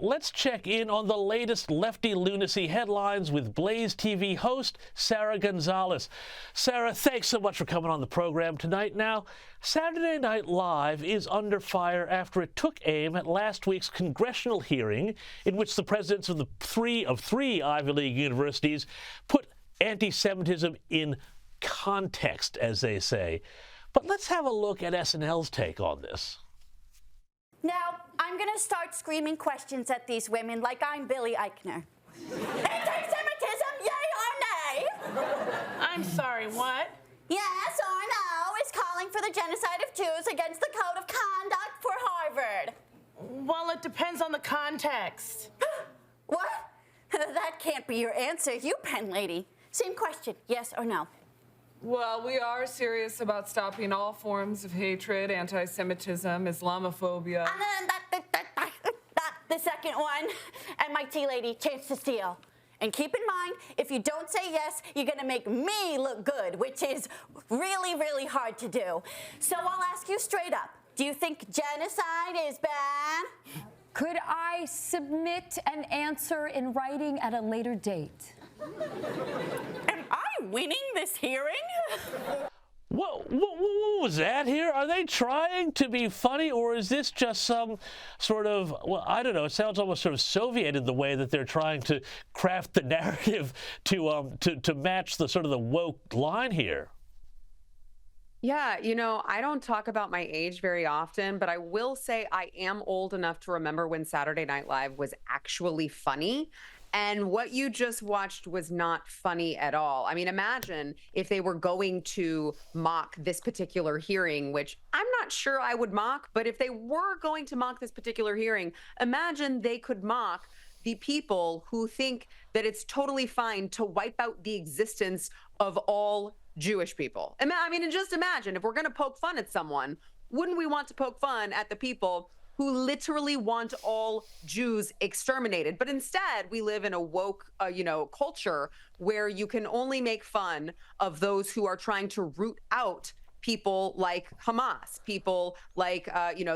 let's check in on the latest lefty lunacy headlines with BlazeTV host Sara Gonzales. Sara, thanks so much for coming on the program tonight. Now, Saturday Night Live is under fire after it took aim at last week's congressional hearing in which the presidents of three Ivy League universities put anti-Semitism in context, as they say. But let's have a look at SNL's take on this. Now, I'm going to start screaming questions at these women like I'm Billy Eichner. Anti-Semitism, yay or nay? I'm sorry, what? Yes or no is calling for the genocide of Jews against the code of conduct for Harvard. Well, it depends on the context. What? That can't be your answer, you pen lady. Same question, yes or no? Well, we are serious about stopping all forms of hatred, anti-Semitism, Islamophobia. And then the second one, and my tea lady, chance to steal. And keep in mind, if you don't say yes, you're gonna make me look good, which is really, really hard to do. So I'll ask you straight up, do you think genocide is bad? Could I submit an answer in writing at a later date? Am I winning this hearing? What was that here? Are they trying to be funny, or is this just some sort of, well, I don't know, it sounds almost sort of Soviet in the way that they're trying to craft the narrative to match the sort of the woke line here? Yeah, you know, I don't talk about my age very often, but I will say I am old enough to remember when Saturday Night Live was actually funny. And what you just watched was not funny at all. I mean, imagine if they were going to mock this particular hearing, which I'm not sure I would mock, but if they were going to mock this particular hearing, imagine they could mock the people who think that it's totally fine to wipe out the existence of all Jewish people. I mean, and just imagine if we're going to poke fun at someone, wouldn't we want to poke fun at the people who literally want all Jews exterminated? But instead, we live in a woke, culture where you can only make fun of those who are trying to root out people like Hamas, people like,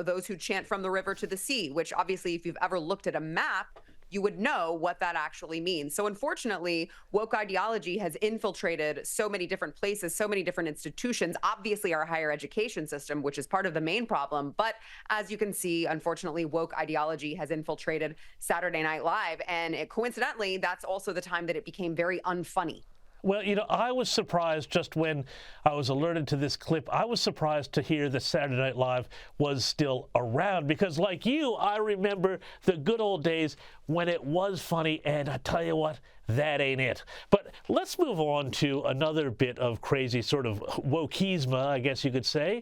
those who chant from the river to the sea, which obviously, if you've ever looked at a map, you would know what that actually means. So unfortunately, woke ideology has infiltrated so many different places, so many different institutions, obviously our higher education system, which is part of the main problem. But as you can see, unfortunately, woke ideology has infiltrated Saturday Night Live. And coincidentally, that's also the time that it became very unfunny. Well, I was surprised just when I was alerted to this clip. I was surprised to hear that Saturday Night Live was still around because, like you, I remember the good old days when it was funny, and I tell you what, that ain't it. But let's move on to another bit of crazy sort of wokeisma, I guess you could say.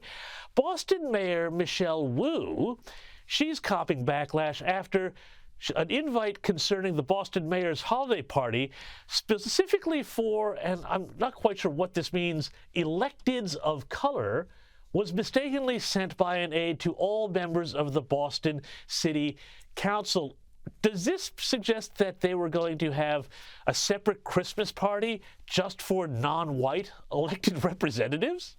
Boston Mayor Michelle Wu, she's copping backlash after an invite concerning the Boston mayor's holiday party, specifically for, and I'm not quite sure what this means, electeds of color, was mistakenly sent by an aide to all members of the Boston City Council. Does this suggest that they were going to have a separate Christmas party just for non-white elected representatives?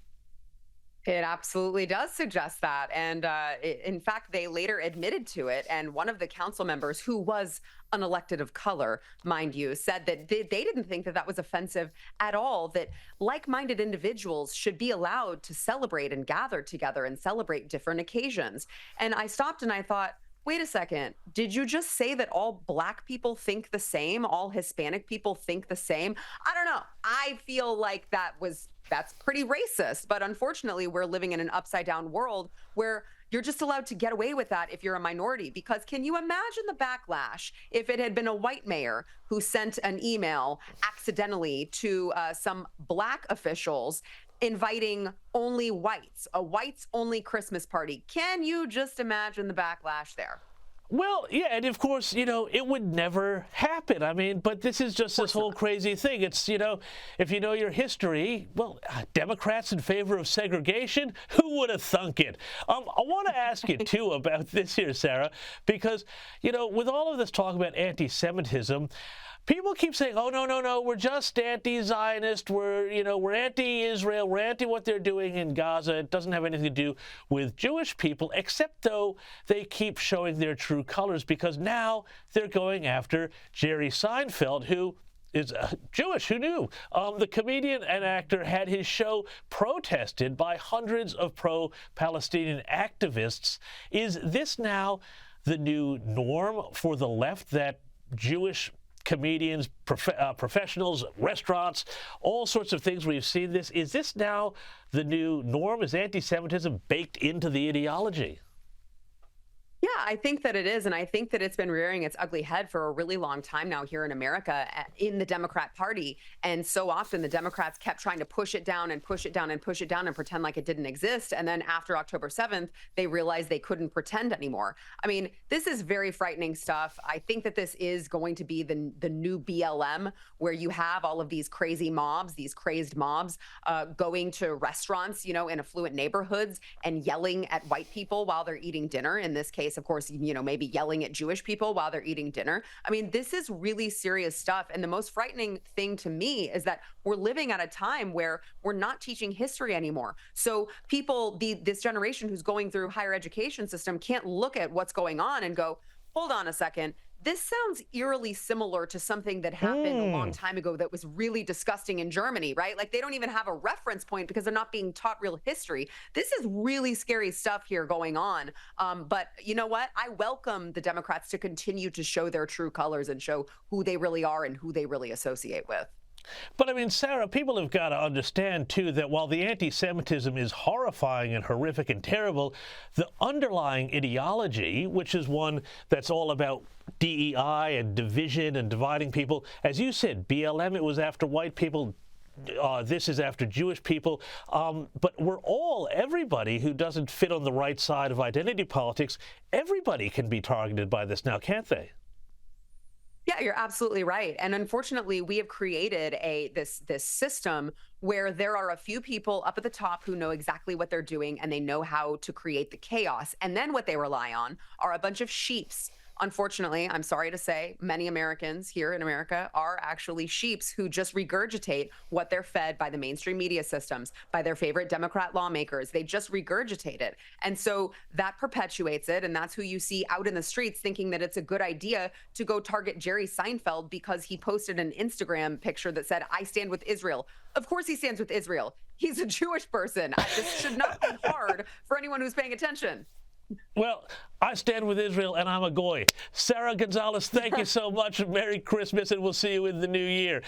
It absolutely does suggest that. And in fact, they later admitted to it. And one of the council members, who was an elected of color, mind you, said that they didn't think that that was offensive at all, that like-minded individuals should be allowed to celebrate and gather together and celebrate different occasions. And I stopped and I thought, wait a second, did you just say that all Black people think the same? All Hispanic people think the same? I don't know. I feel like that's pretty racist. But unfortunately, we're living in an upside down world where you're just allowed to get away with that if you're a minority. Because can you imagine the backlash if it had been a white mayor who sent an email accidentally to some Black officials inviting only whites, a whites only Christmas party? Can you just imagine the backlash there? Well, yeah, and of course, it would never happen. I mean, but this is just this whole crazy thing. It's, if you know your history, well, Democrats in favor of segregation, who would have thunk it? I want to ask you, too, about this here, Sara, because, with all of this talk about anti-Semitism, people keep saying, oh, no, no, no, we're just anti-Zionist, we're anti-Israel, we're anti what they're doing in Gaza. It doesn't have anything to do with Jewish people, except though they keep showing their true colors, because now they're going after Jerry Seinfeld, who is Jewish. Who knew? The comedian and actor had his show protested by hundreds of pro-Palestinian activists. Is this now the new norm for the left, that Jewish comedians, professionals, restaurants, all sorts of things, we've seen this? Is this now the new norm? Is anti-Semitism baked into the ideology? Yeah, I think that it is. And I think that it's been rearing its ugly head for a really long time now here in America in the Democrat Party. And so often the Democrats kept trying to push it down and push it down and push it down and pretend like it didn't exist. And then after October 7th, they realized they couldn't pretend anymore. I mean, this is very frightening stuff. I think that this is going to be the new BLM, where you have all of these crazy mobs, these crazed mobs going to restaurants, in affluent neighborhoods and yelling at white people while they're eating dinner. In this case, of course, maybe yelling at Jewish people while they're eating dinner. I mean, this is really serious stuff. And the most frightening thing to me is that we're living at a time where we're not teaching history anymore. So people, this generation who's going through higher education system can't look at what's going on and go, hold on a second. This sounds eerily similar to something that happened a long time ago that was really disgusting in Germany, right? Like, they don't even have a reference point because they're not being taught real history. This is really scary stuff here going on. But you know what? I welcome the Democrats to continue to show their true colors and show who they really are and who they really associate with. But I mean, Sarah, people have got to understand, too, that while the anti-Semitism is horrifying and horrific and terrible, the underlying ideology, which is one that's all about DEI and division and dividing people, as you said, BLM, it was after white people. This is after Jewish people. But everybody who doesn't fit on the right side of identity politics, everybody can be targeted by this now, can't they? Yeah, you're absolutely right. And unfortunately, we have created this system where there are a few people up at the top who know exactly what they're doing and they know how to create the chaos. And then what they rely on are a bunch of sheeps. Unfortunately, I'm sorry to say, many Americans here in America are actually sheeps who just regurgitate what they're fed by the mainstream media systems, by their favorite Democrat lawmakers. They just regurgitate it. And so that perpetuates it. And that's who you see out in the streets thinking that it's a good idea to go target Jerry Seinfeld because he posted an Instagram picture that said, "I stand with Israel." Of course he stands with Israel. He's a Jewish person. This should not be hard for anyone who's paying attention. Well, I stand with Israel, and I'm a goy. Sara Gonzales, thank you so much. Merry Christmas, and we'll see you in the new year.